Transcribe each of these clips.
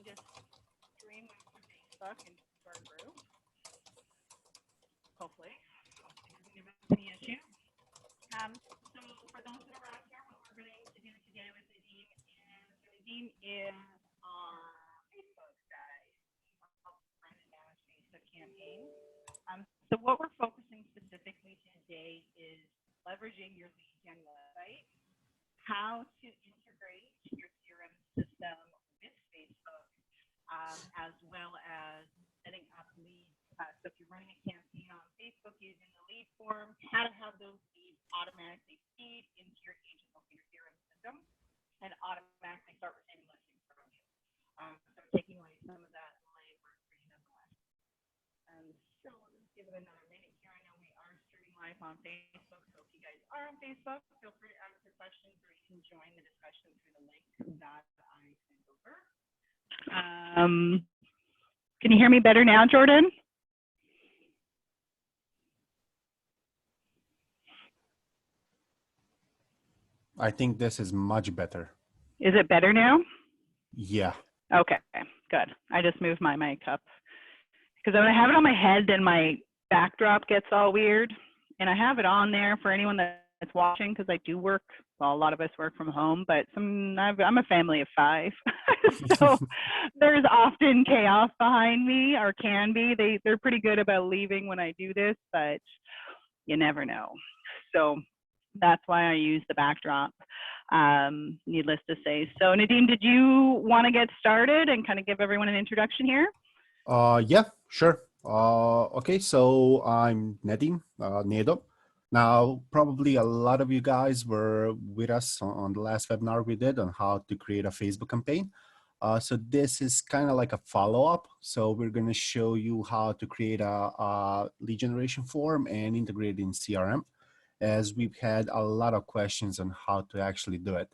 just stream to Facebook and to our group. Hopefully, doesn't give us any issue. So for those that are out here, what we're going to do today with Nadeem is our Facebook guy. He helps run and manage Facebook campaigns. So what we're focusing specifically today is leveraging your lead gen website, how to integrate your CRM system with Facebook, as well as setting up leads. So if you're running a campaign on Facebook using the lead form, how to have those leads automatically feed into your AgentLocator CRM system and automatically start receiving listings from you. So taking away some of that legwork for you nonetheless. So let's give it another minute here. I know we are streaming live on Facebook, so if you guys are on Facebook, feel free to ask your questions, or you can join the discussion through the link that I sent over. Can you hear me better now, Jordan? I think this is much better. Is it better now? Yeah. Okay, good. I just moved my mic up. Because when I have it on my head, then my backdrop gets all weird. And I have it on there for anyone that's watching, because I do work, well, a lot of us work from home, but I'm a family of 5. So there's often chaos behind me, or can be. They're pretty good about leaving when I do this, but you never know. So that's why I use the backdrop, needless to say. So Nadeem, did you want to get started and kind of give everyone an introduction here? Yeah, sure. Okay, so I'm Nadeem, Nedo. Now, probably a lot of you guys were with us on the last webinar we did on how to create a Facebook campaign. So this is kind of like a follow-up. So we're going to show you how to create a lead generation form and integrate it in CRM, as we've had a lot of questions on how to actually do it.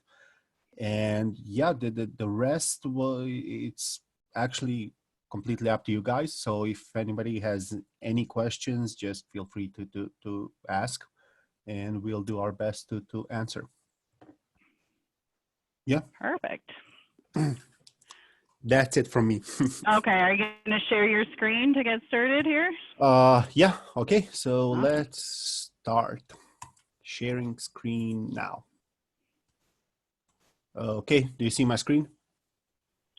And yeah, the rest, well, it's actually completely up to you guys. So if anybody has any questions, just feel free to ask, and we'll do our best to answer. Yeah. Perfect. That's it from me. Okay, are you going to share your screen to get started here? Yeah, okay, so let's start sharing screen now. Okay, do you see my screen?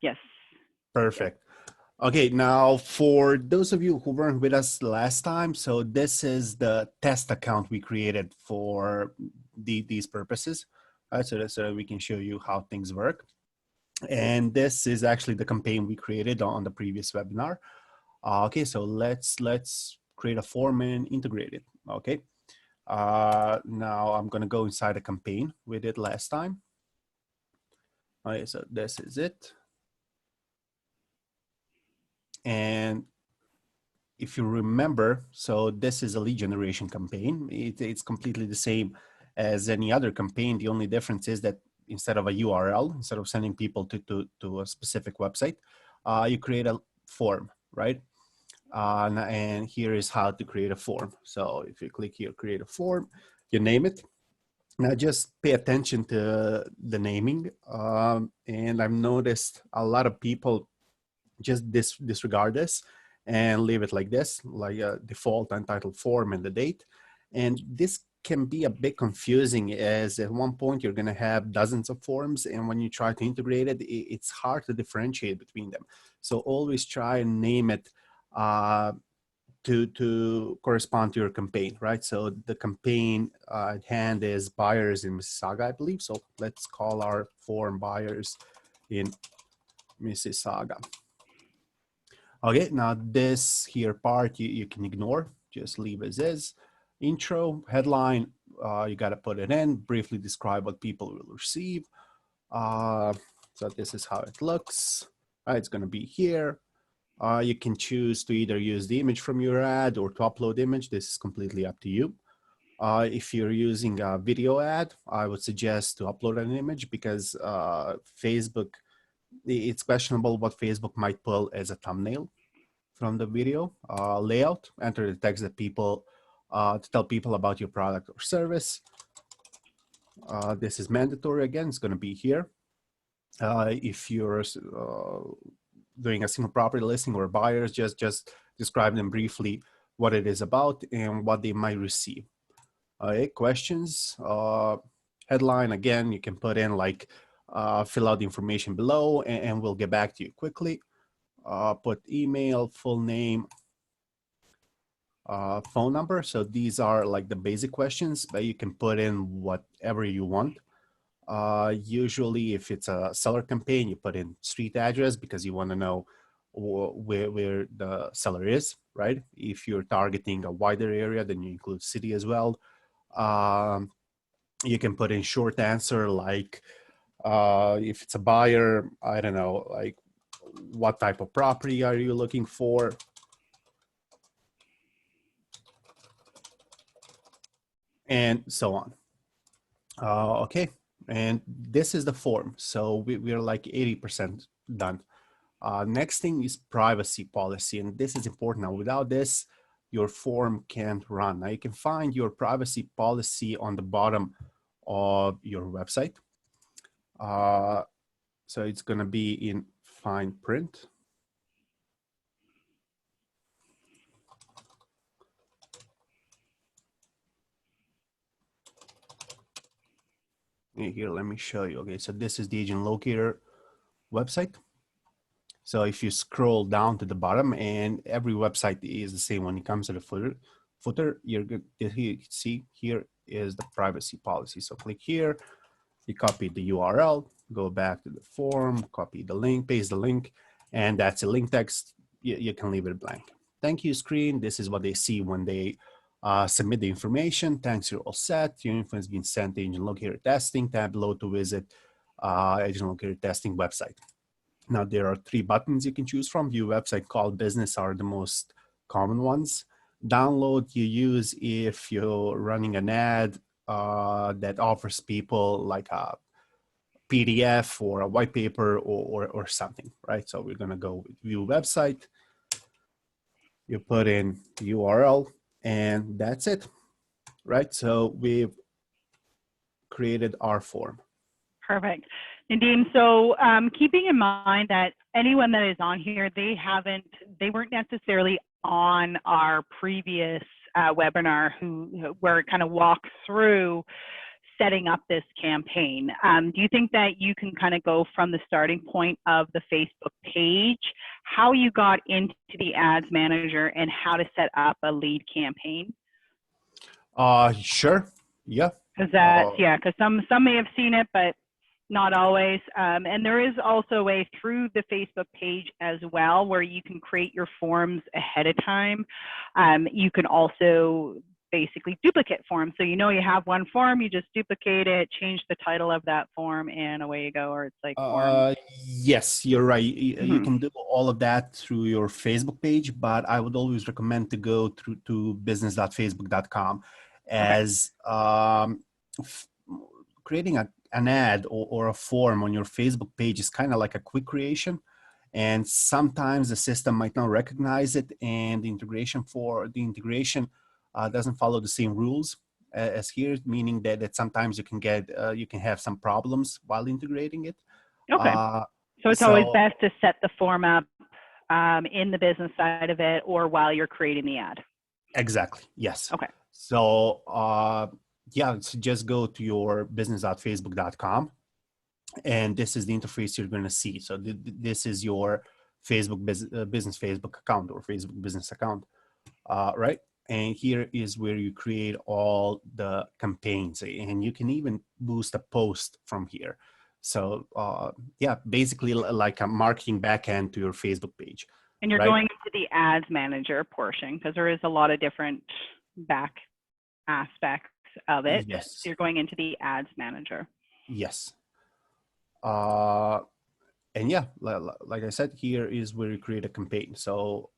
Yes. Perfect. Okay, now for those of you who weren't with us last time, so this is the test account we created for these purposes, right? So we can show you how things work. And this is actually the campaign we created on the previous webinar. Okay, so let's create a form and integrate it. Okay, now I'm gonna go inside a campaign we did last time. Okay, so this is it. And if you remember, so this is a lead generation campaign. It's completely the same as any other campaign. The only difference is that instead of a URL, instead of sending people to a specific website, you create a form, right? And here is how to create a form. So if you click here, create a form, you name it. Now just pay attention to the naming. And I've noticed a lot of people just disregard this and leave it like this, like a default untitled form and the date. And this can be a bit confusing, as at one point you're going to have dozens of forms, and when you try to integrate it, it's hard to differentiate between them. So always try and name it to correspond to your campaign, right? So the campaign at hand is buyers in Mississauga, I believe. So let's call our form buyers in Mississauga. Okay, now this here part you can ignore, just leave as is. Intro, headline, you got to put it in, briefly describe what people will receive. So this is how it looks. It's going to be here. You can choose to either use the image from your ad or to upload image. This is completely up to you. If you're using a video ad, I would suggest to upload an image, because Facebook, it's questionable what Facebook might pull as a thumbnail from the video. Layout, enter the text that people, to tell people about your product or service. This is mandatory again, it's going to be here. If you're doing a single property listing or buyers, just describe them briefly what it is about and what they might receive. Okay, questions. Headline, again, you can put in like, fill out the information below and we'll get back to you quickly. Put email, full name, phone number. So these are like the basic questions, but you can put in whatever you want. Usually if it's a seller campaign, you put in street address because you want to know where the seller is, right? If you're targeting a wider area, then you include city as well. You can put in short answer like, if it's a buyer, I don't know, like what type of property are you looking for? And so on. Okay, and this is the form. So we're like 80% done. Next thing is privacy policy, and this is important. Now, without this, your form can't run. Now, you can find your privacy policy on the bottom of your website. So it's going to be in fine print. Here, let me show you. Okay, so this is the AgentLocator website. So if you scroll down to the bottom, and every website is the same when it comes to the footer, you're good. You see here is the privacy policy. So click here, you copy the URL, go back to the form, copy the link, paste the link, and that's a link text. You can leave it blank. Thank you screen. This is what they see when they submit the information. Thanks, you're all set. Your info has been sent to AgentLocator testing. Tab below to visit AgentLocator testing website. Now there are 3 buttons you can choose from. View website, call business are the most common ones. Download you use if you're running an ad that offers people like a PDF or a white paper or something, right? So we're gonna go with view website. You put in the URL and that's it, right? So we've created our form. Perfect. Nadim, so keeping in mind that anyone that is on here, they weren't necessarily on our previous webinar where it kind of walks through setting up this campaign. Do you think that you can kind of go from the starting point of the Facebook page, how you got into the ads manager and how to set up a lead campaign? Sure. Yeah. Because some may have seen it, but not always. And there is also a way through the Facebook page as well where you can create your forms ahead of time. You can also basically duplicate forms. So you know you have one form, you just duplicate it, change the title of that form, and away you go. Or it's like yes, you're right. You can do all of that through your Facebook page, but I would always recommend to go through to business.facebook.com as creating an ad or a form on your Facebook page is kind of like a quick creation. And sometimes the system might not recognize it, and the integration doesn't follow the same rules as here, meaning that sometimes you can have some problems while integrating it. Okay. So it's always best to set the form up in the business side of it or while you're creating the ad. Exactly. Yes. Okay. So yeah, so just go to your business.facebook.com. And this is the interface you're going to see. So this is your Facebook business Facebook account or Facebook business account, right? And here is where you create all the campaigns, and you can even boost a post from here. So yeah, basically like a marketing backend to your Facebook page. And you're going into the ads manager portion because there is a lot of different back aspects of it. Yes. So you're going into the ads manager. Yes. And yeah, like I said, here is where you create a campaign. So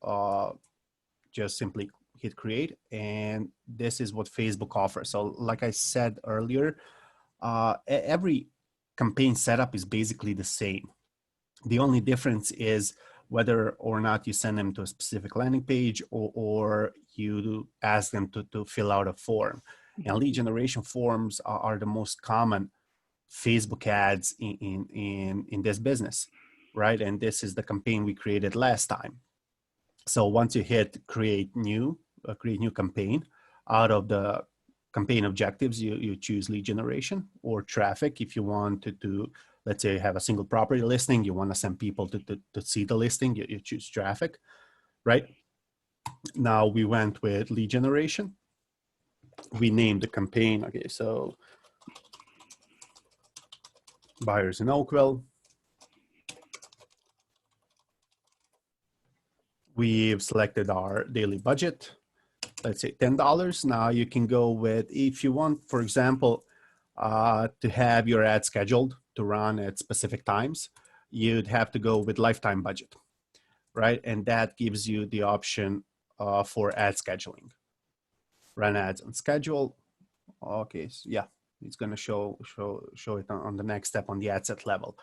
just simply hit create, and this is what Facebook offers. So like I said earlier, every campaign setup is basically the same. The only difference is whether or not you send them to a specific landing page or you ask them to fill out a form. And lead generation forms are the most common Facebook ads in this business. right? And this is the campaign we created last time. So once you hit create new campaign, out of the campaign objectives, you choose lead generation or traffic. If you want to let's say you have a single property listing, you want to send people to see the listing, you choose traffic, right? Now we went with lead generation. We named the campaign, okay, so buyers in Oakville. We've selected our daily budget, let's say $10. Now you can go with, if you want, for example, to have your ad scheduled to run at specific times, you'd have to go with lifetime budget, right? And that gives you the option for ad scheduling. Run ads on schedule. Okay, so yeah, it's going to show it on the next step on the ad set level.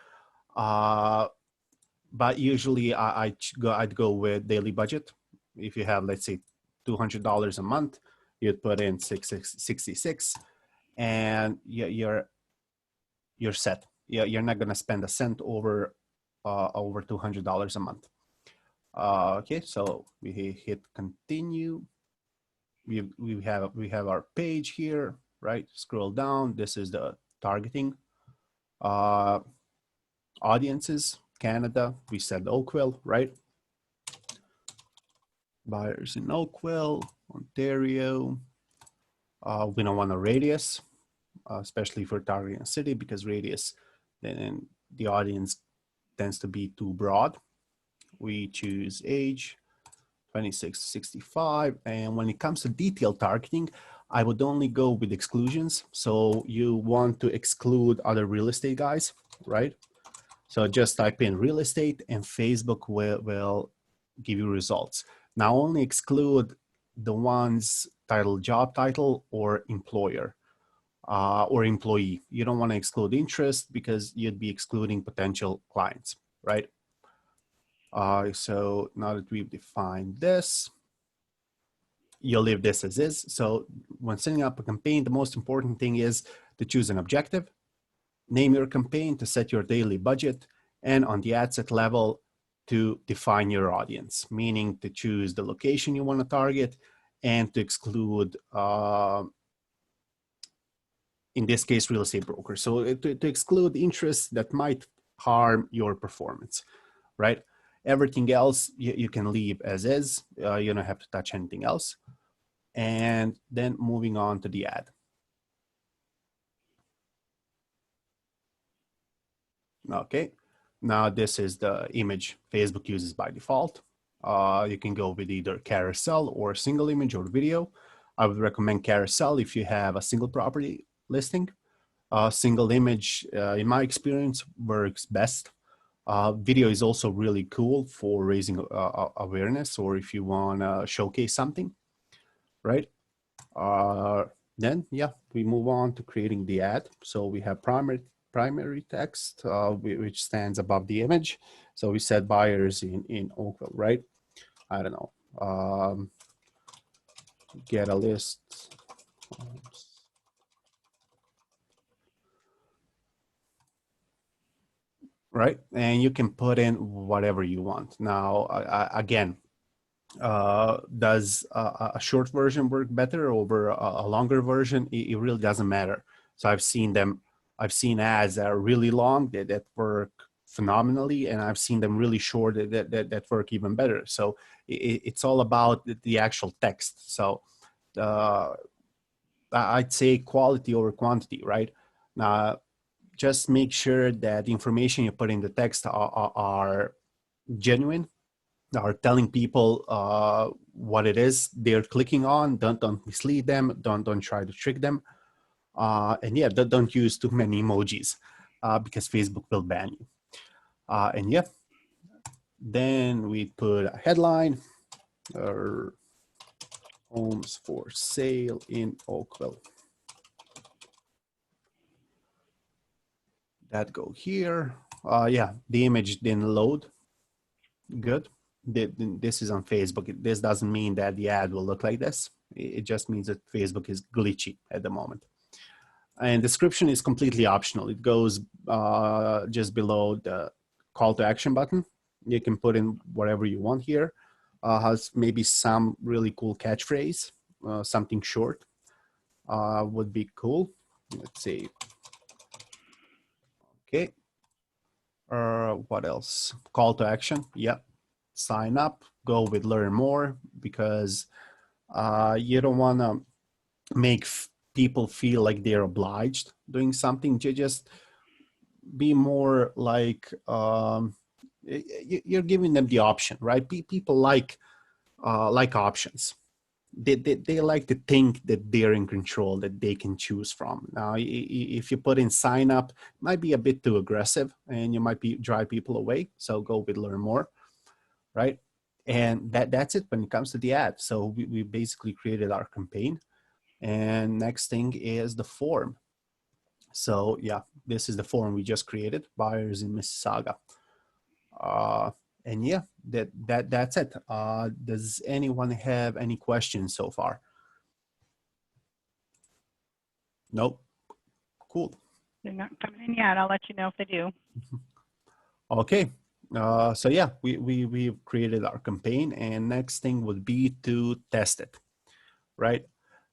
But usually I'd go with daily budget. If you have, let's say, $200 a month, you'd put in 66, and you're set. You're not gonna spend a cent over $200 a month. Okay, so we hit continue. We have our page here, right? Scroll down. This is the targeting. Audiences, Canada. We said Oakville, right? Buyers in Oakville, Ontario. We don't want a radius, especially for targeting a city, because radius, then the audience tends to be too broad. We choose age, 26 to 65. And when it comes to detailed targeting, I would only go with exclusions. So you want to exclude other real estate guys, right? So just type in real estate and Facebook will give you results. Now only exclude the ones titled job title or employer or employee. You don't want to exclude interest because you'd be excluding potential clients, right? So now that we've defined this, you'll leave this as is. So when setting up a campaign, the most important thing is to choose an objective, name your campaign, to set your daily budget, and on the ad set level to define your audience, meaning to choose the location you want to target and to exclude, in this case, real estate brokers. So to exclude interests that might harm your performance, right? Everything else you can leave as is. You don't have to touch anything else. And then moving on to the ad. Okay, now this is the image Facebook uses by default. You can go with either carousel or single image or video. I would recommend carousel if you have a single property listing. Single image, in my experience, works best. Video is also really cool for raising awareness, or if you want to showcase something, right? Then, yeah, we move on to creating the ad. So we have primary text, which stands above the image. So we said buyers in Oakville, right? I don't know. Get a list. Right, and you can put in whatever you want. Now, again, does a short version work better over a longer version? It really doesn't matter. So I've seen ads that are really long that work phenomenally, and I've seen them really short that work even better. So it's all about the actual text. So I'd say quality over quantity, right? Now, just make sure that the information you put in the text are genuine, are telling people what it is they're clicking on. Don't mislead them. Don't try to trick them. And yeah, don't use too many emojis because Facebook will ban you. And yeah, then we put a headline, homes for sale in Oakville. That go here. Yeah, the image didn't load. Good. This is on Facebook. This doesn't mean that the ad will look like this. It just means that Facebook is glitchy at the moment. And description is completely optional. It goes just below the call to action button. You can put in whatever you want here. Has maybe some really cool catchphrase, something short would be cool. Let's see. Okay. What else? Call to action. Yep. Sign up. Go with learn more, because you don't want to make people feel like they're obliged doing something. Just be more like you're giving them the option, right? People like options. They like to think that they're in control, that they can choose from. Now, if you put in sign up, it might be a bit too aggressive and you might drive people away. So go with learn more, right? And that's it when it comes to the ad. So we basically created our campaign. And next thing is the form. So yeah, this is the form we just created, buyers in Mississauga. And yeah, that's it. Does anyone have any questions so far? Nope. Cool. They're not coming in yet. I'll let you know if they do. Okay. So yeah, we've created our campaign, and next thing would be to test it, right?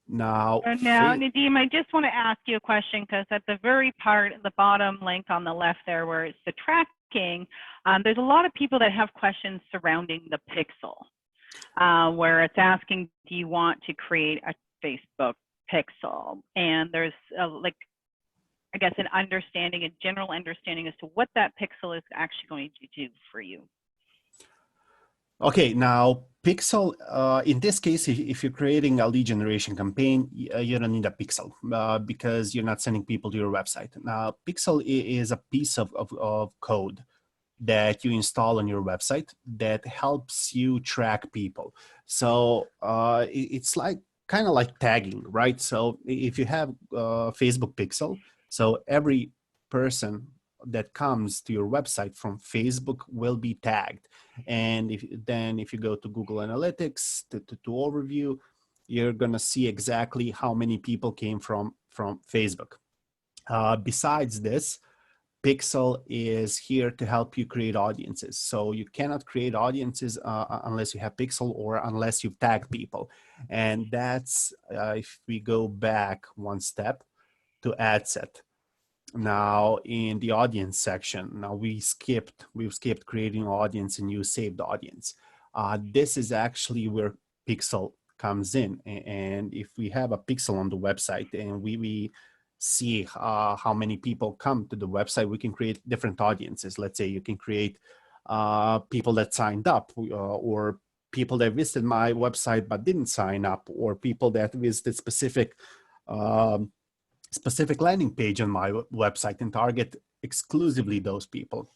Now, Now, Nadim, I just want to ask you a question, because at the very part, the bottom link on the left there, where it's the tracking, there's a lot of people that have questions surrounding the pixel, where it's asking, do you want to create a Facebook pixel? And there's like, I guess, an understanding, a general understanding as to what that pixel is actually going to do for you. Okay, now pixel, in this case, if you're creating a lead generation campaign, you don't need a pixel because you're not sending people to your website. Now, pixel is a piece of code that you install on your website that helps you track people. So it's like kind of like tagging, right? So if you have Facebook pixel, so every person that comes to your website from Facebook will be tagged. And if you go to Google Analytics to overview, you're gonna see exactly how many people came from Facebook. Besides this, Pixel is here to help you create audiences. So you cannot create audiences unless you have Pixel or unless you've tagged people. And that's if we go back one step to ad set. Now in the audience section, now we've skipped creating audience and use saved audience. This is actually where Pixel comes in. And if we have a pixel on the website and we see how many people come to the website, we can create different audiences. Let's say you can create people that signed up, or people that visited my website but didn't sign up, or people that visited specific landing page on my website and target exclusively those people,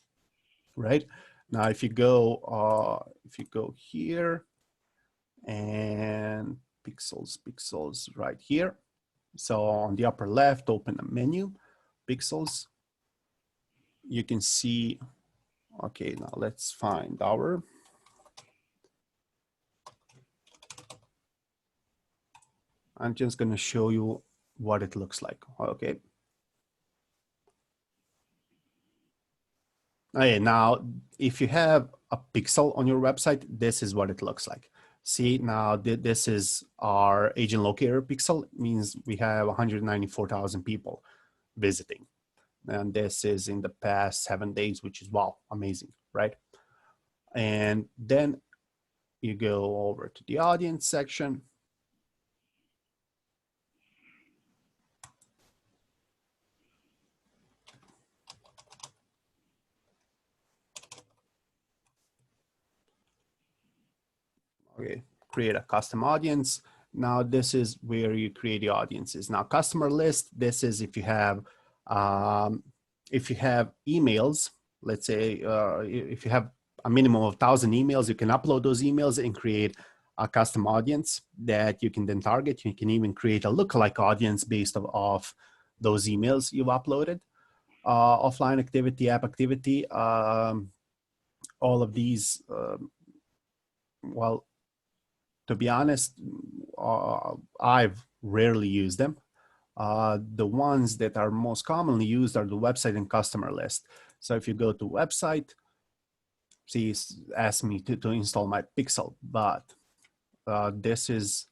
right? Now, if you go here and pixels right here. So on the upper left, open a menu, pixels. You can see, okay, now let's find our, I'm just gonna show you what it looks like, okay. Okay, now, if you have a pixel on your website, this is what it looks like. See, now this is our AgentLocator pixel. It means we have 194,000 people visiting. And this is in the past 7 days, which is, wow, amazing, right? And then you go over to the audience section. Okay, create a custom audience. Now this is where you create the audiences. Now customer list, this is if you have emails, let's say if you have a minimum of 1,000 emails, you can upload those emails and create a custom audience that you can then target. You can even create a lookalike audience based off those emails you've uploaded. Offline activity, app activity, all of these, well, to be honest, I've rarely used them. The ones that are most commonly used are the website and customer list. So if you go to website, asked me to install my pixel, but this is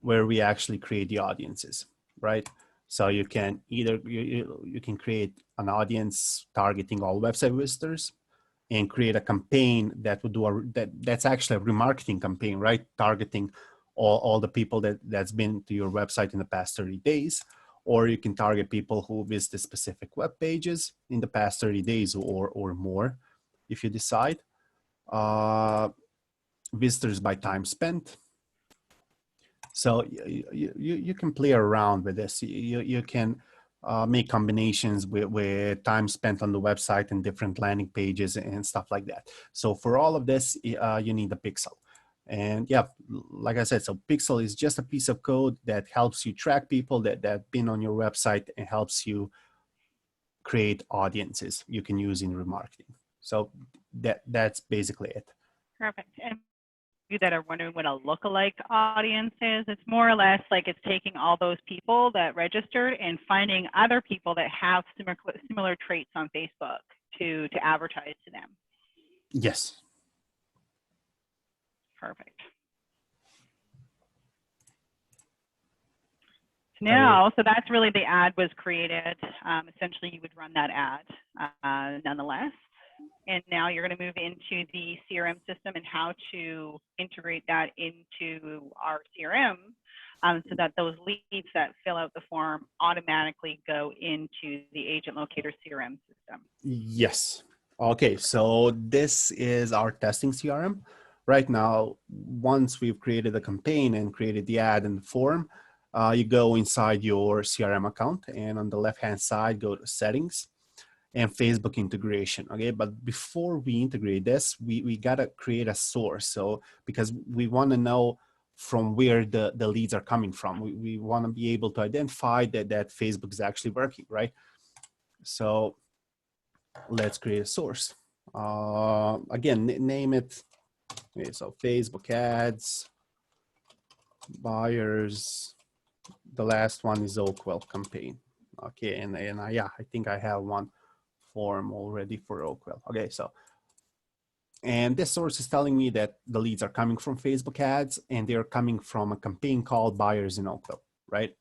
where we actually create the audiences, right? So you can either you can create an audience targeting all website visitors and create a campaign that would do that's actually a remarketing campaign, right? Targeting all the people that's been to your website in the past 30 days. Or you can target people who visit specific web pages in the past 30 days or more, if you decide. Visitors by time spent. So you can play around with this. You can make combinations with time spent on the website and different landing pages and stuff like that. So for all of this, you need a pixel. And yeah, like I said, so pixel is just a piece of code that helps you track people that have been on your website and helps you create audiences you can use in remarketing. So that's basically it. Perfect. And you that are wondering what a lookalike audience is, it's more or less like it's taking all those people that registered and finding other people that have similar traits on Facebook to advertise to them. Yes. Perfect. Now, so that's really the ad was created. Essentially, you would run that ad nonetheless. And now you're going to move into the CRM system and how to integrate that into our CRM so that those leads that fill out the form automatically go into the AgentLocator CRM system. Yes. Okay, so this is our testing CRM. Right now, once we've created a campaign and created the ad and the form, you go inside your CRM account and on the left-hand side, go to settings and Facebook integration. Okay, but before we integrate this, we gotta create a source. So because we want to know from where the leads are coming from, we want to be able to identify that Facebook is actually working, right? So let's create a source. Again, name it. Okay, so Facebook ads, buyers. The last one is Oakwell campaign. Okay, and yeah, I think I have one form already for Oakwell. Okay, so, and this source is telling me that the leads are coming from Facebook ads and they're coming from a campaign called Buyers in Oakwell, right?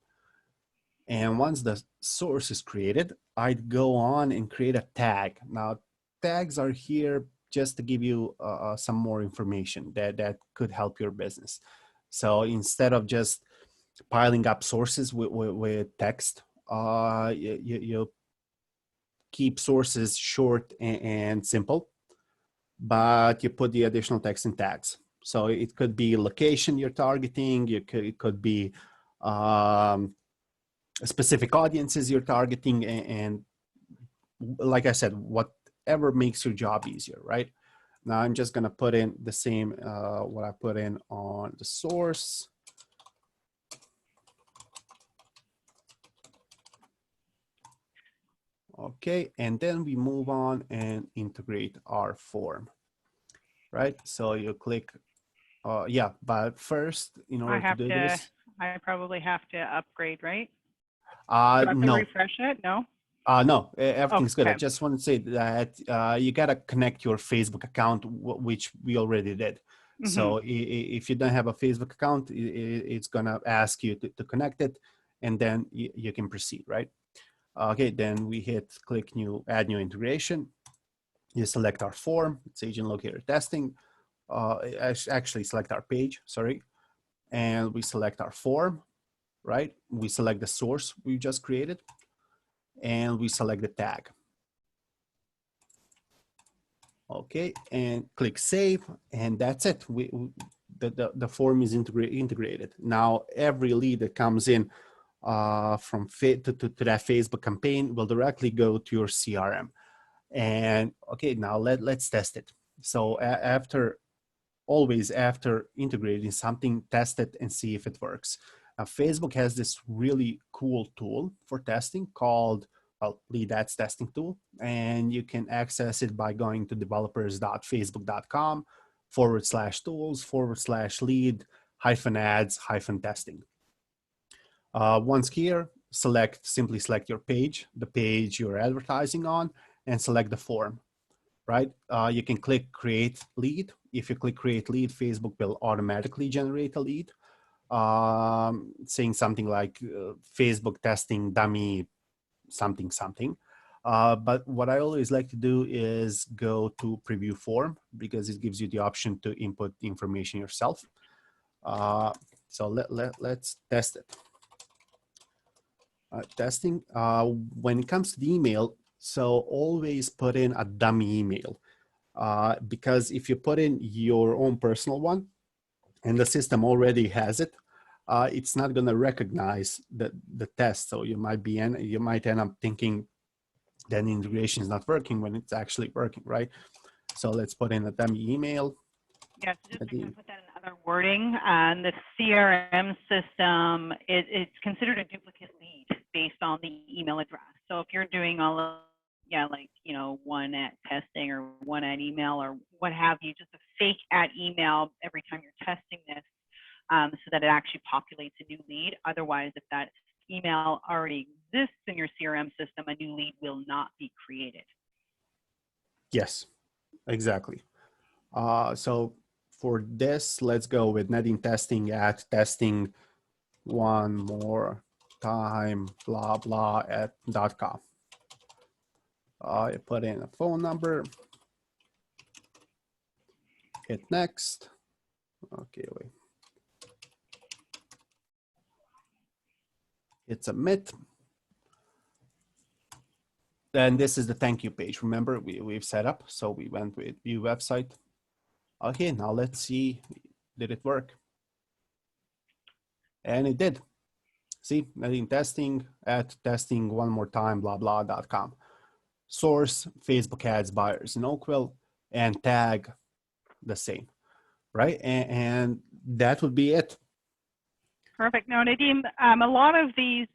And once the source is created, I'd go on and create a tag. Now, tags are here just to give you some more information that could help your business. So instead of just piling up sources with text, you keep sources short and simple, but you put the additional text in tags. So it could be location you're targeting. It could be specific audiences you're targeting, and like I said, whatever makes your job easier, right? Now I'm just gonna put in the same what I put in on the source. Okay, and then we move on and integrate our form, right? So you click, yeah, but first, in order to do this, I probably have to upgrade, right? Do I have to no. refresh it? No? No, everything's good. I Okay. just want to say that you gotta connect your Facebook account, which we already did. So if you don't have a Facebook account, it's gonna ask you to connect it, and then you can proceed, right? Okay, then we hit click new, add new integration. You select our form, it's AgentLocator testing. Actually select our page, sorry. And we select our form, right? We select the source we just created and we select the tag. Okay, and click save, and that's it. The form is integrated. Now every lead that comes in from to that Facebook campaign will directly go to your CRM. And okay, now let's test it. So always after integrating something, test it and see if it works. Now, Facebook has this really cool tool for testing called lead ads testing tool, and you can access it by going to developers.facebook.com/tools/lead-ads-testing. Once here, simply select your page, the page you're advertising on, and select the form. right? You can click create lead. If you click create lead, Facebook will automatically generate a lead, saying something like Facebook testing dummy something something. But what I always like to do is go to preview form because it gives you the option to input the information yourself. So let's test it. Testing, when it comes to the email, so always put in a dummy email, because if you put in your own personal one and the system already has it, it's not going to recognize the test. So you might end up thinking that the integration is not working when it's actually working, right? So let's put in a dummy email. Yeah, so just to kind of put that in other wording, the CRM system, it's considered a duplicate lead based on the email address. So if you're doing all of, yeah, like, you know, one at testing or one at email or what have you, just a fake at email every time you're testing this, so that it actually populates a new lead. Otherwise, if that email already exists in your CRM system, a new lead will not be created. Yes, exactly. So for this, let's go with netting testing at testing one more time, blah, blah, at .com. I put in a phone number, hit next. Okay, wait. Hit submit. Then this is the thank you page. Remember, we've set up. So we went with view website. Okay, now let's see, did it work? And it did. See, netting testing at testing one more time, blah, blah.com. Source, Facebook ads buyers in Oakville, and tag the same, right? And that would be it. Perfect. Now, Nadim, a lot of these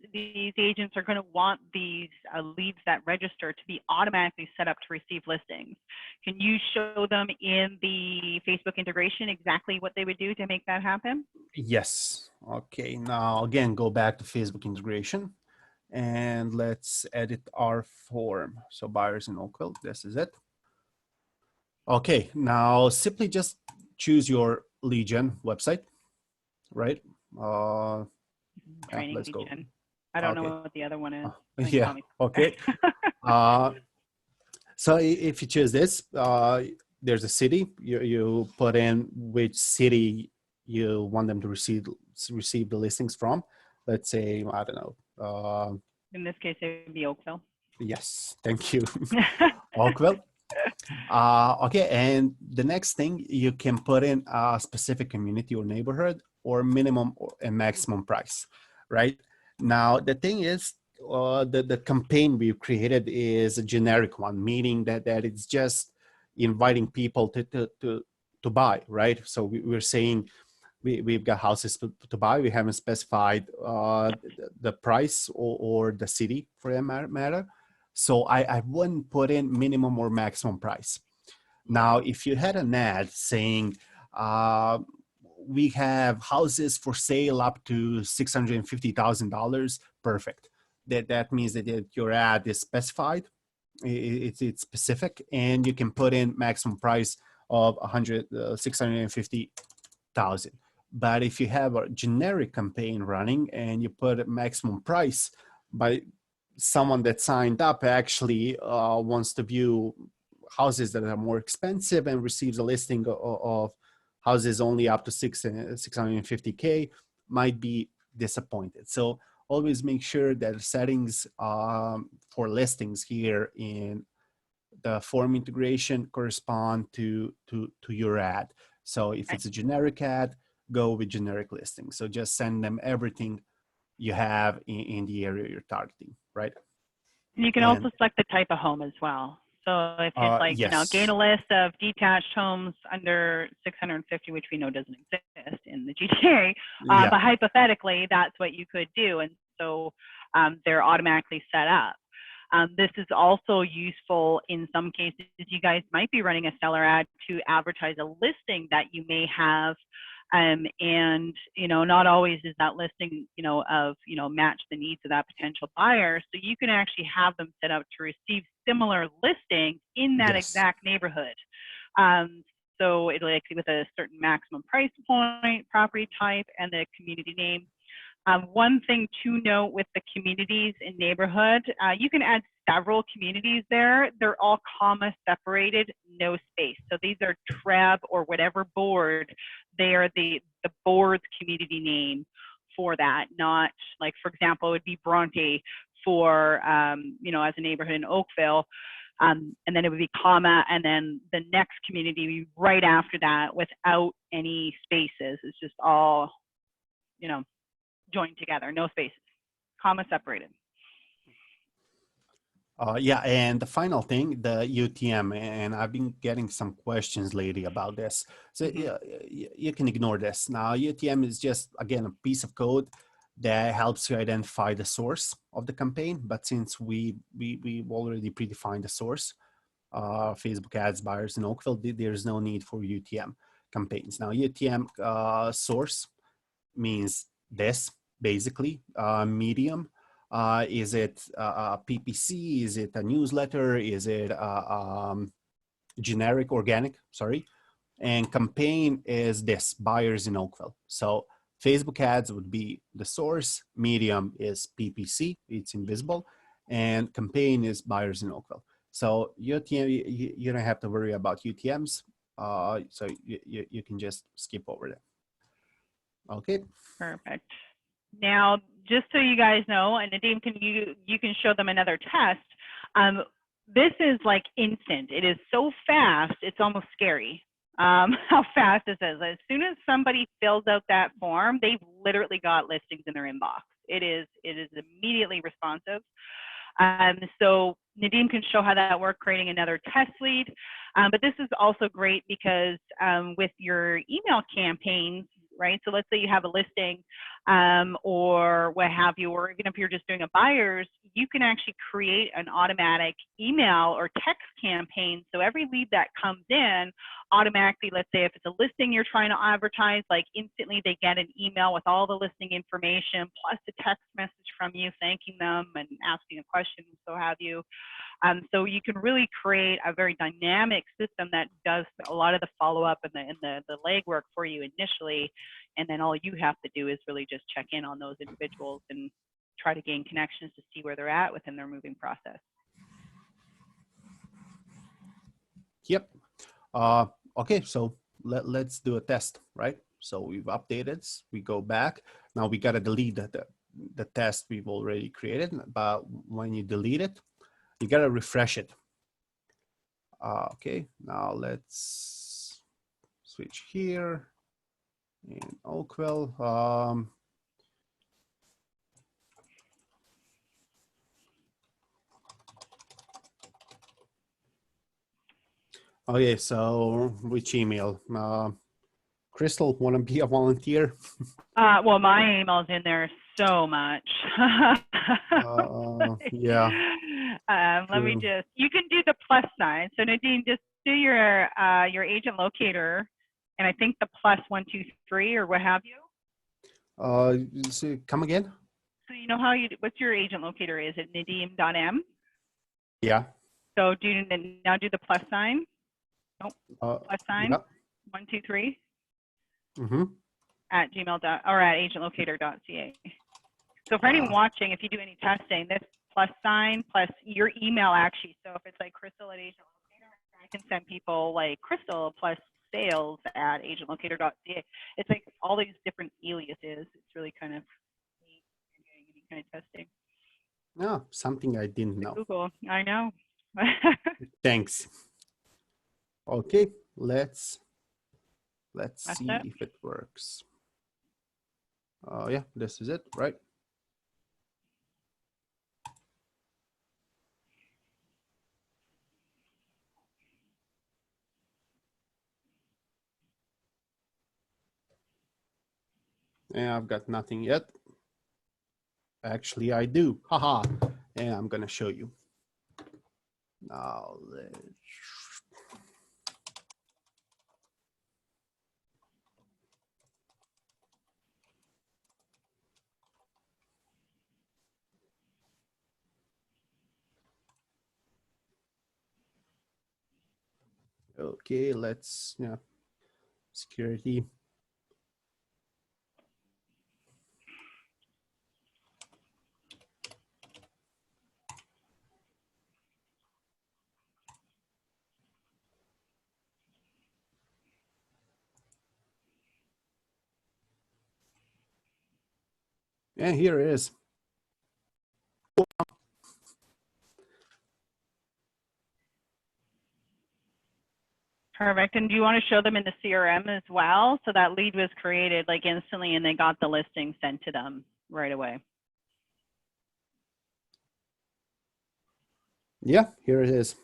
agents are going to want these leads that register to be automatically set up to receive listings. Can you show them in the Facebook integration exactly what they would do to make that happen? Yes. Okay. Now, again, go back to Facebook integration and let's edit our form. So buyers in Oakville, this is it. Okay. Now, simply just choose your lead gen website, right? Training Let's lead go. gen. I don't know Okay. what the other one is. Yeah. Okay. So if you choose this, there's a city. You put in which city you want them to receive the listings from. Let's say, I don't know. In this case, it would be Oakville. Yes, thank you, Oakville. Okay, and the next thing, you can put in a specific community or neighborhood or minimum and maximum price, right? Now, the thing is, the campaign we've created is a generic one, meaning that it's just inviting people to buy, right? So we're saying we've got houses to buy. We haven't specified the price or the city for that matter. So I wouldn't put in minimum or maximum price. Now, if you had an ad saying, we have houses for sale up to $650,000, perfect. That means that your ad is specified, it's specific, and you can put in maximum price of 650,000. But if you have a generic campaign running and you put a maximum price, by someone that signed up actually wants to view houses that are more expensive and receives a listing of houses only up to 650K, might be disappointed. So always make sure that settings for listings here in the form integration correspond to your ad. So if it's a generic ad, go with generic listings. So just send them everything you have in the area you're targeting, right? You can also select the type of home as well. So if it's like, yes. you know, gain a list of detached homes under 650, which we know doesn't exist in the GTA, Yeah. but hypothetically, that's what you could do. And so they're automatically set up. This is also useful in some cases. You guys might be running a seller ad to advertise a listing that you may have And not always is that listing match the needs of that potential buyer. So you can actually have them set up to receive similar listings in that Yes. exact neighborhood. So it like with a certain maximum price point, property type, and the community name. One thing to note with the communities in neighborhood, you can add several communities there. They're all comma separated, no space. So these are TREB or whatever board. They are the board's community name for that, not like, for example, it would be Bronte for, as a neighborhood in Oakville. And then it would be comma, and then the next community would be right after that without any spaces. It's just all, joined together, no spaces, comma separated. Yeah, and the final thing, the UTM, and I've been getting some questions lately about this. So yeah, you can ignore this. Now, UTM is just, again, a piece of code that helps you identify the source of the campaign. But since we've already predefined the source, Facebook ads buyers in Oakville, there's no need for UTM campaigns. Now, UTM source means this, basically, medium. Is it a PPC? Is it a newsletter? Is it generic organic? Sorry. And campaign is this, buyers in Oakville. So Facebook ads would be the source. Medium is PPC, it's invisible. And campaign is buyers in Oakville. So UTM, you don't have to worry about UTMs. So you can just skip over that. Okay. Perfect. Now, just so you guys know, and Nadim, you can show them another test. This is like instant. It is so fast, it's almost scary how fast this is. As soon as somebody fills out that form, they've literally got listings in their inbox. It is immediately responsive. So Nadim can show how that works, creating another test lead. But this is also great because with your email campaigns, right? So let's say you have a listing or what have you, or even if you're just doing a buyer's, you can actually create an automatic email or text campaign. So every lead that comes in automatically, let's say if it's a listing you're trying to advertise, like instantly they get an email with all the listing information, plus a text message from you thanking them and asking a question, so have you. So you can really create a very dynamic system that does a lot of the follow-up and the legwork for you initially, and then all you have to do is really just check in on those individuals and try to gain connections to see where they're at within their moving process. Yep. Okay, so let's do a test, right? So we've updated, we go back. Now we got to delete the test we've already created, but when you delete it, you got to refresh it. Okay, now let's switch here in Oakville. Okay, so which email? Crystal, want to be a volunteer? Well, my email's in there so much. Yeah. Let me just, you can do the plus sign. So Nadine, just do your agent locator, and I think the +123 or what have you. So come again? So you know how what's your agent locator? Is it nadim.m? Yeah. So now do the plus sign. Nope. Plus sign. Yep. 123. Mm-hmm. At gmail. Or at agentlocator.ca. So for anyone watching, if you do any testing, this plus sign plus your email actually. So if it's like Crystal at AgentLocator, I can send people like Crystal plus sales at agentlocator.ca. It's like all these different aliases. It's really kind of neat doing any kind of testing. No, something I didn't know. Google, I know. Thanks. Okay, let's see if it works. Yeah, this is it, right? And I've got nothing yet. Actually, I do. Haha. And I'm gonna show you. Now let's. Okay, let's, yeah, security. And here it is. Perfect. And do you want to show them in the CRM as well? So that lead was created like instantly and they got the listing sent to them right away. Yeah, here it is.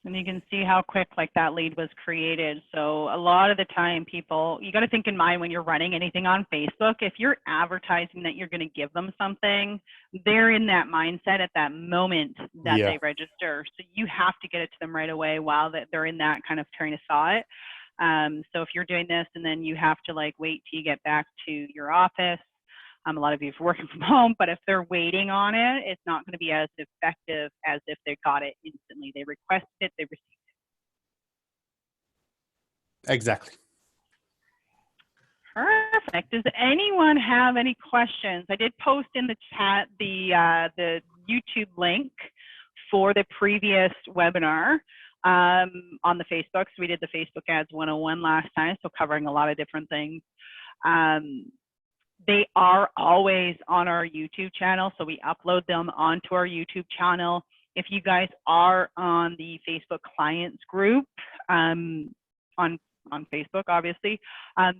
And you can see how quick like that lead was created. So a lot of the time people, you got to think in mind when you're running anything on Facebook, if you're advertising that you're going to give them something, they're in that mindset at that moment that Yeah, they register. So you have to get it to them right away while they're in that kind of train of thought. So if you're doing this and then you have to like wait till you get back to your office, a lot of you are working from home, but if they're waiting on it, it's not going to be as effective as if they got it instantly. They requested it, they received exactly. it. Perfect. Does anyone have any questions? I did post in the chat the YouTube link for the previous webinar on the Facebook. So we did the Facebook Ads 101 last time, so covering a lot of different things. They are always on our YouTube channel, so we upload them onto our YouTube channel. If you guys are on the Facebook clients group on Facebook, obviously,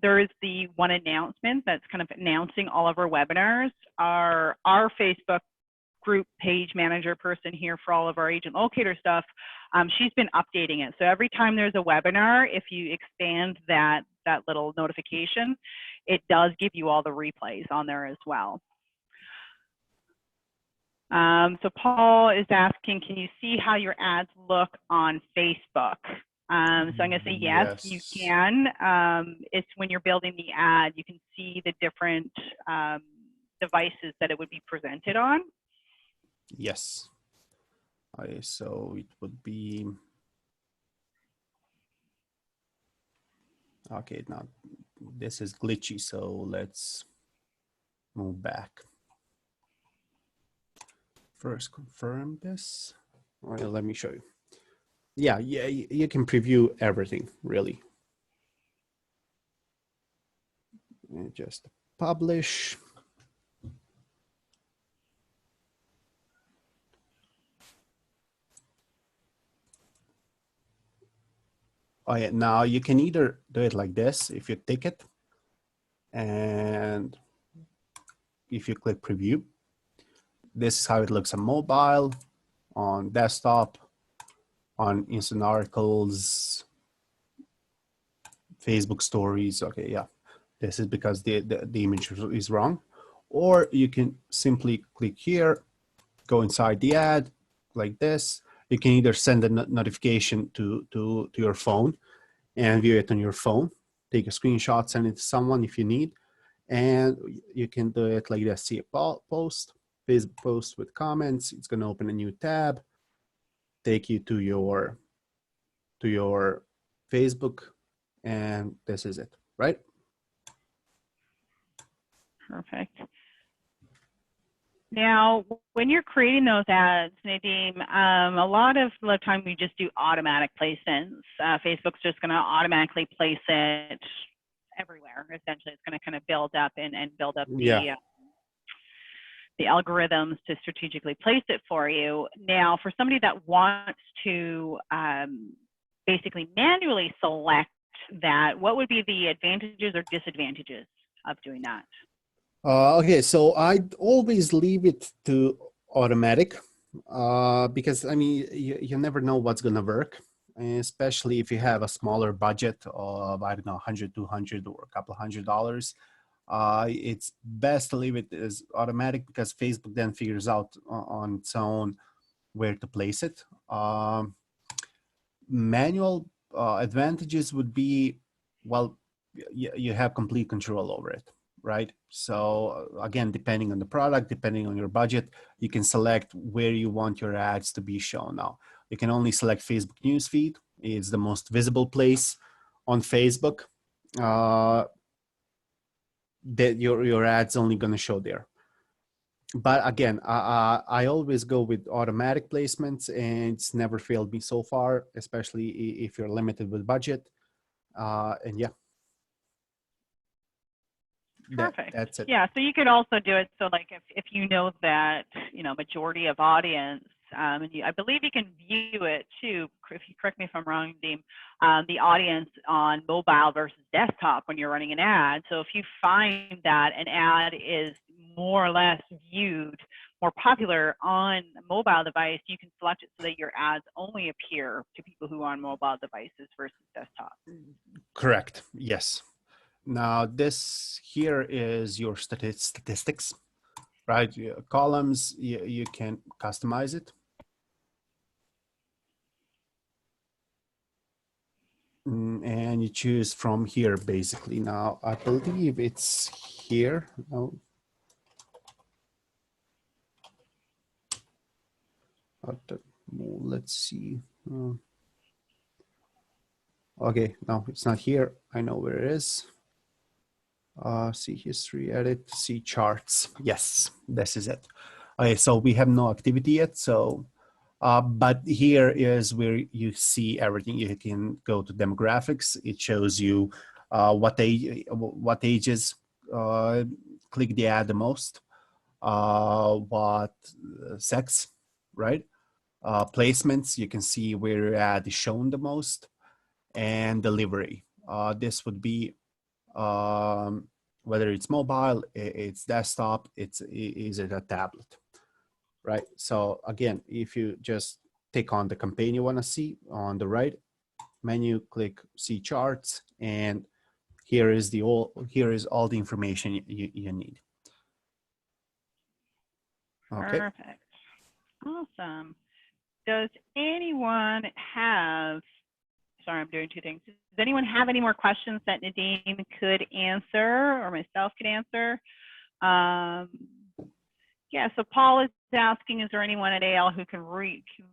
there is the one announcement that's kind of announcing all of our webinars. Our Facebook group page manager person here for all of our Agent Locator stuff, she's been updating it. So every time there's a webinar, if you expand that little notification, it does give you all the replays on there as well. So Paul is asking, can you see how your ads look on Facebook? So I'm going to say yes, you can. It's when you're building the ad, you can see the different devices that it would be presented on. Yes. Okay, so it would be, okay, now this is glitchy, so let's move back. First confirm this. Well, let me show you. Yeah, you can preview everything, really. And just publish. Oh yeah, now you can either do it like this if you tick it, and if you click preview, this is how it looks on mobile, on desktop, on instant articles, Facebook stories. Okay, yeah, this is because the image is wrong. Or you can simply click here, go inside the ad like this. You can either send a notification to your phone and view it on your phone, take a screenshot, send it to someone if you need, and you can do it like this. See a post, Facebook post with comments. It's going to open a new tab, take you to your Facebook, and this is it, right? Perfect. Now, when you're creating those ads, Nadeem, a lot of the time we just do automatic placements. Facebook's just going to automatically place it everywhere. Essentially, it's going to kind of build up and build up the algorithms to strategically place it for you. Now, for somebody that wants to basically manually select that, what would be the advantages or disadvantages of doing that? Okay, so I'd always leave it to automatic because I mean you never know what's gonna work, especially if you have a smaller budget of, I don't know, 100, 200, or a couple $100. It's best to leave it as automatic because Facebook then figures out on its own where to place it. Manual advantages would be, well, you have complete control over it, right? So again, depending on the product, depending on your budget, you can select where you want your ads to be shown. Now, you can only select Facebook newsfeed, It's the most visible place on Facebook. That your ad's only going to show there. But again, I always go with automatic placements, and it's never failed me so far, especially if you're limited with budget. And yeah, Perfect. that's it. Yeah, so you could also do it so like if you know that, you know, majority of audience, and I believe you can view it too, if you correct me if I'm wrong, Dean, the audience on mobile versus desktop when you're running an ad. So if you find that an ad is more or less viewed, more popular on a mobile device, you can select it so that your ads only appear to people who are on mobile devices versus desktop. Correct. Yes. Now this here is your statistics, right? Columns, you can customize it. And you choose from here basically. Now I believe it's here. No. Let's see. Okay, no, it's not here. I know where it is. See history, edit, see charts. Yes, this is it. Okay, so we have no activity yet. So, but here is where you see everything. You can go to demographics. It shows you what ages click the ad the most, what sex, right? Placements. You can see where your ad is shown the most, and delivery. This would be whether it's mobile, it's desktop, is it a tablet, right? So again, if you just take on the campaign you want to see on the right menu, click see charts, and here is all the information you need. Okay. Perfect. Awesome. Does anyone have, sorry, I'm doing two things. Does anyone have any more questions that Nadine could answer or myself could answer? Yeah, so Paul is asking, is there anyone at AL who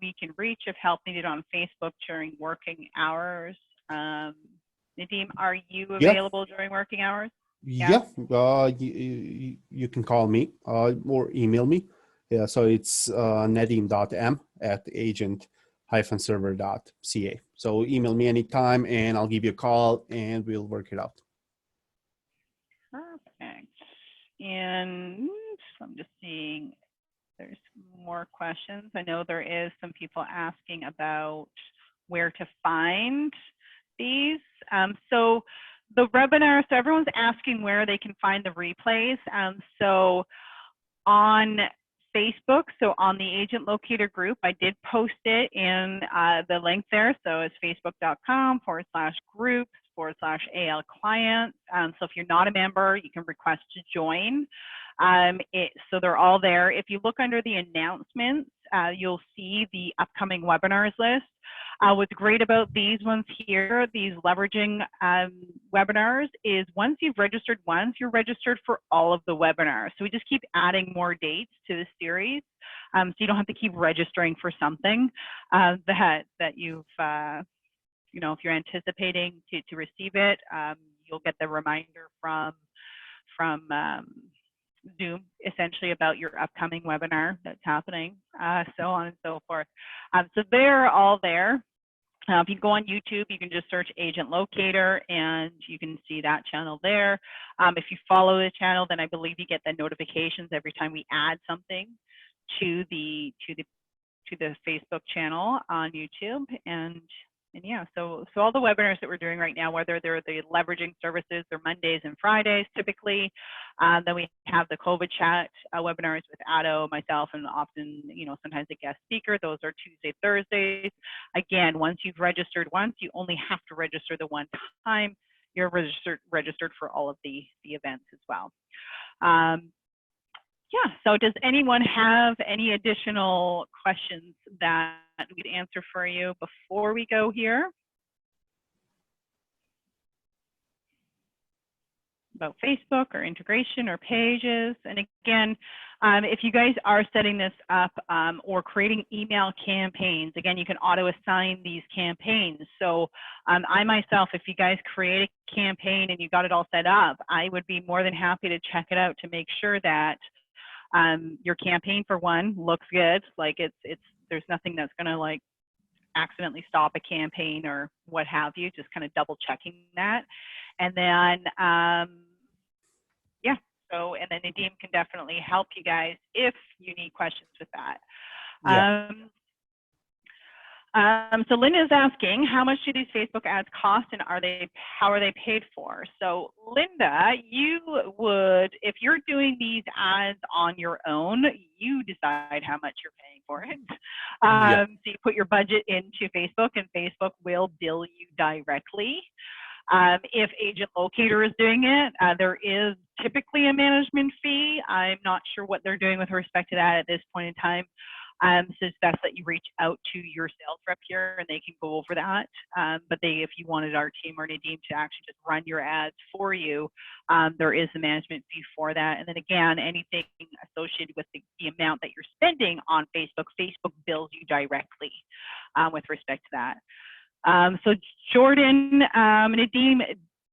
we can reach if help needed on Facebook during working hours? Nadeem, are you available during working hours? Yeah, you can call me or email me. Yeah, so it's nadeem.m@agent-server.ca. So email me anytime and I'll give you a call and we'll work it out. Perfect. And I'm just seeing there's more questions. I know there is some people asking about where to find these. So the webinar, so everyone's asking where they can find the replays. So on Facebook, so on the Agent Locator group, I did post it in the link there. So it's facebook.com/groups/AL clients. So if you're not a member, you can request to join. So they're all there. If you look under the announcements, you'll see the upcoming webinars list. What's great about these ones here, these leveraging webinars, is once you've registered once, you're registered for all of the webinars. So we just keep adding more dates to the series. So you don't have to keep registering for something that you've, you know, if you're anticipating to receive it, you'll get the reminder from Zoom essentially about your upcoming webinar that's happening, so on and so forth. So they're all there. If you go on YouTube, you can just search Agent Locator and you can see that channel there. If you follow the channel, then I believe you get the notifications every time we add something to the Facebook channel on YouTube. And yeah, so all the webinars that we're doing right now, whether they're the leveraging services, they're Mondays and Fridays typically. Then we have the COVID chat webinars with Addo, myself, and often, you know, sometimes a guest speaker. Those are Tuesday, Thursdays. Again, once you've registered once, you only have to register the one time. You're registered for all of the events as well. Yeah, so does anyone have any additional questions that we'd answer for you before we go here? About Facebook or integration or pages. And again, If you guys are setting this up or creating email campaigns, again, you can auto assign these campaigns. So I myself, if you guys create a campaign and you got it all set up, I would be more than happy to check it out to make sure that your campaign, for one, looks good. Like there's nothing that's going to like accidentally stop a campaign or what have you, just kind of double checking that. And then, yeah, so, and then Nadeem can definitely help you guys if you need questions with that. Yeah. So Linda is asking, how much do these Facebook ads cost and how are they paid for? So Linda, you would, if you're doing these ads on your own, you decide how much you're paying for it. Yeah. So you put your budget into Facebook and Facebook will bill you directly. If Agent Locator is doing it, there is typically a management fee. I'm not sure what they're doing with respect to that at this point in time. So it's best that you reach out to your sales rep here and they can go over that. But if you wanted our team or Nadeem to actually just run your ads for you, there is a management fee for that. And then again, anything associated with the amount that you're spending on Facebook, Facebook bills you directly with respect to that. So Jordan, Nadeem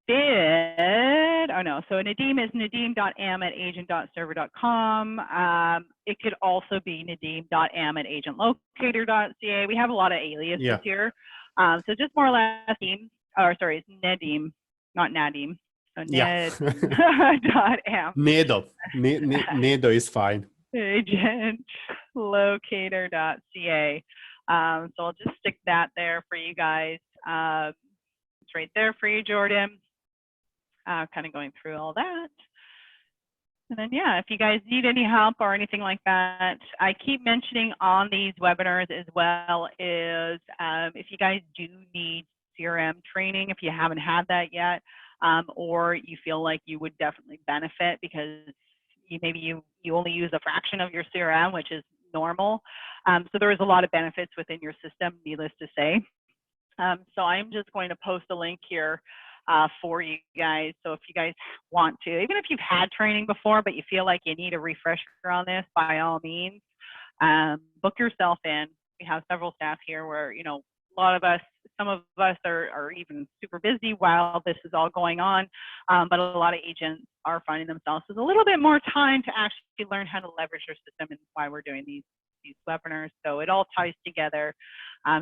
did, oh no, so Nadeem is nadeem.am@agent.server.com. It could also be nadeem.am@agentlocator.ca. We have a lot of aliases here. So just more or less Nadeem, or sorry, it's Nadeem, not Nadeem. So Nadeem.am. Nedo is fine. AgentLocator.ca. So I'll just stick that there for you guys. It's right there for you, Jordan. Kind of going through all that. And then, yeah, if you guys need any help or anything like that, I keep mentioning on these webinars as well is if you guys do need CRM training, if you haven't had that yet, or you feel like you would definitely benefit because maybe you only use a fraction of your CRM, which is normal. So there is a lot of benefits within your system, needless to say. So I'm just going to post a link here for you guys. So if you guys want to, even if you've had training before, but you feel like you need a refresher on this, by all means, book yourself in. We have several staff here where, you know, a lot of us, some of us are even super busy while this is all going on, but a lot of agents are finding themselves with a little bit more time to actually learn how to leverage their system, and why we're doing these webinars. So it all ties together,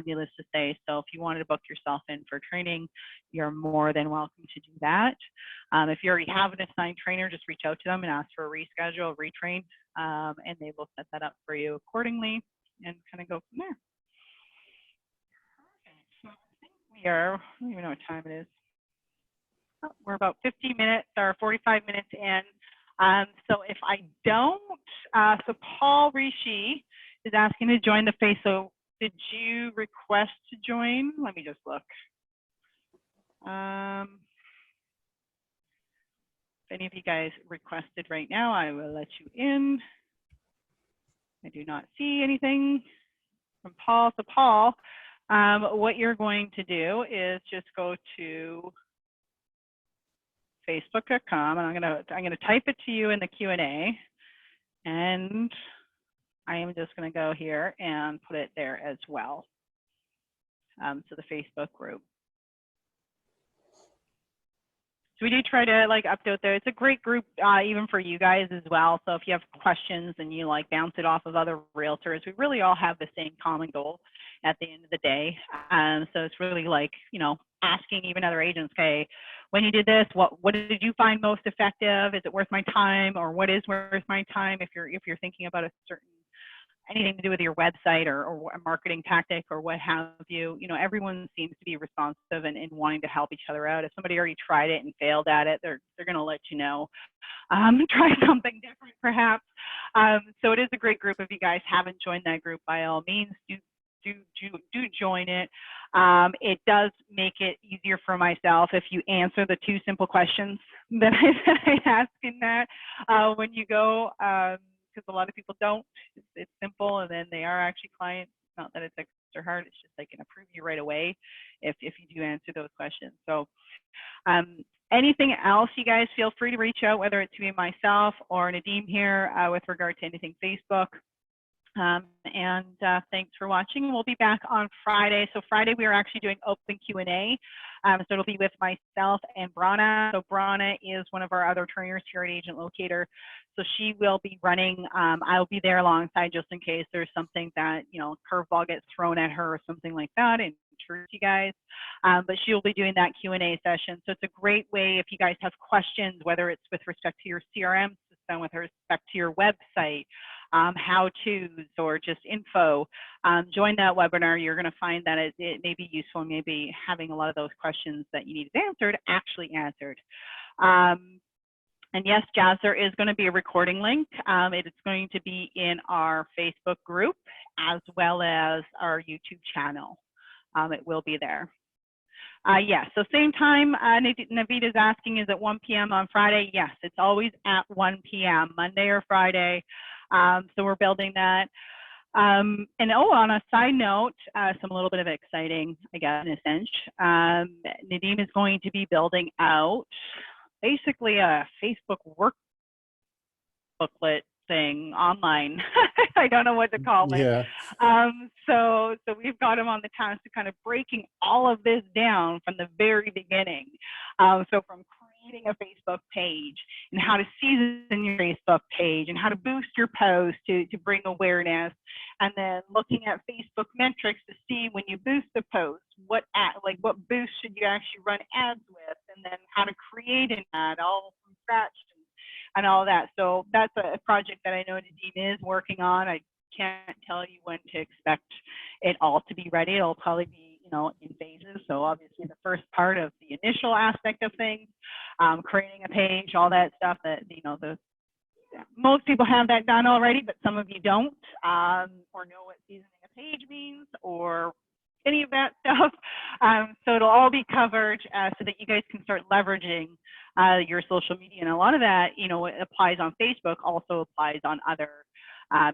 needless to say. So if you wanted to book yourself in for training, you're more than welcome to do that. If you already have an assigned trainer, just reach out to them and ask for a reschedule, retrain, and they will set that up for you accordingly and kind of go from there. So I think we are, I don't even know what time it is. Oh, we're about 50 minutes or 45 minutes in. So if I don't, so Paul Rishi is asking to join the face. So did you request to join? Let me just look. If any of you guys requested right now, I will let you in. I do not see anything from Paul. So Paul, what you're going to do is just go to facebook.com, and I'm gonna type it to you in the Q&A, and I am just gonna go here and put it there as well. So the Facebook group. So we do try to like update there. It's a great group even for you guys as well. So if you have questions and you like bounce it off of other realtors, we really all have the same common goal at the end of the day. So it's really like, you know, asking even other agents, okay, when you did this, what did you find most effective? Is it worth my time, or what is worth my time? If you're thinking about a certain anything to do with your website or a marketing tactic or what have you, you know, everyone seems to be responsive and wanting to help each other out. If somebody already tried it and failed at it, they're going to let you know. Try something different, perhaps. So it is a great group. If you guys haven't joined that group, by all means, do join it. It does make it easier for myself if you answer the 2 simple questions that I ask in that when you go. Because a lot of people don't. It's simple, and then they are actually clients. Not that it's extra hard. It's just they can approve you right away if you do answer those questions. So Anything else, you guys feel free to reach out, whether it's to me, myself, or Nadeem here with regard to anything Facebook. Thanks for watching. We'll be back on Friday. So Friday we are actually doing open Q&A. So it'll be with myself and Brana. So Brana is one of our other trainers here at Agent Locator. So she will be running. I'll be there alongside just in case there's something that, you know, curveball gets thrown at her or something like that. And you guys, but she will be doing that Q&A session. So it's a great way if you guys have questions, whether it's with respect to your CRM system, with respect to your website, how-tos, or just info, join that webinar. You're going to find that it may be useful, maybe having a lot of those questions that you needed answered actually answered. And yes, Jazz, there is going to be a recording link. It is going to be in our Facebook group as well as our YouTube channel. It will be there. Yes, so same time, Naveed is asking, is it 1 p.m. on Friday? Yes, it's always at 1 p.m., Monday or Friday. So we're building that. And on a side note, some little bit of exciting, I guess, in a sense, Nadeem is going to be building out basically a Facebook work booklet thing online. I don't know what to call it. Yeah. So we've got him on the task to kind of breaking all of this down from the very beginning. So from creating a Facebook page and how to season your Facebook page and how to boost your post to bring awareness, and then looking at Facebook metrics to see when you boost the post, what boost should you actually run ads with, and then how to create an ad all from scratch and all that. So that's a project that I know Nadeem is working on. I can't tell you when to expect it all to be ready. It'll probably be, you know, in phases. So obviously the first part of the initial aspect of things, creating a page, all that stuff that, you know, most people have that done already, but some of you don't, or know what seasoning a page means, or any of that stuff. So it'll all be covered so that you guys can start leveraging your social media. And a lot of that, you know, it applies on Facebook, also applies on other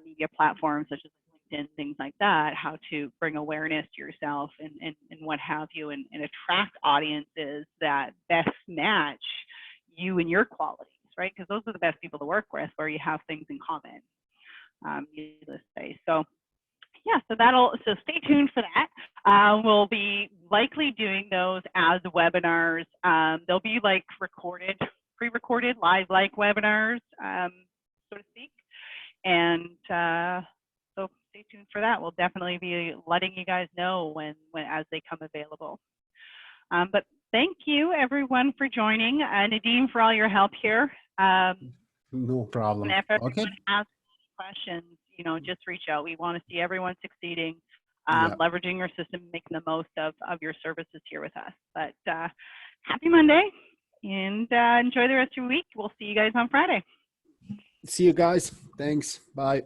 media platforms such as LinkedIn, things like that, how to bring awareness to yourself and what have you, and attract audiences that best match you and your qualities, right? Because those are the best people to work with, where you have things in common, needless to say. So yeah, so stay tuned for that. We'll be likely doing those as webinars. They'll be like pre-recorded, live-like webinars, so to speak. And so stay tuned for that. We'll definitely be letting you guys know when as they come available. But thank you everyone for joining. Nadeem, for all your help here. No problem. And if everyone Okay. has questions, you know, just reach out. We want to see everyone succeeding, Yeah. leveraging your system, making the most of your services here with us. But happy Monday, and enjoy the rest of your week. We'll see you guys on Friday. See you guys. Thanks. Bye.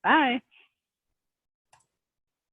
Bye.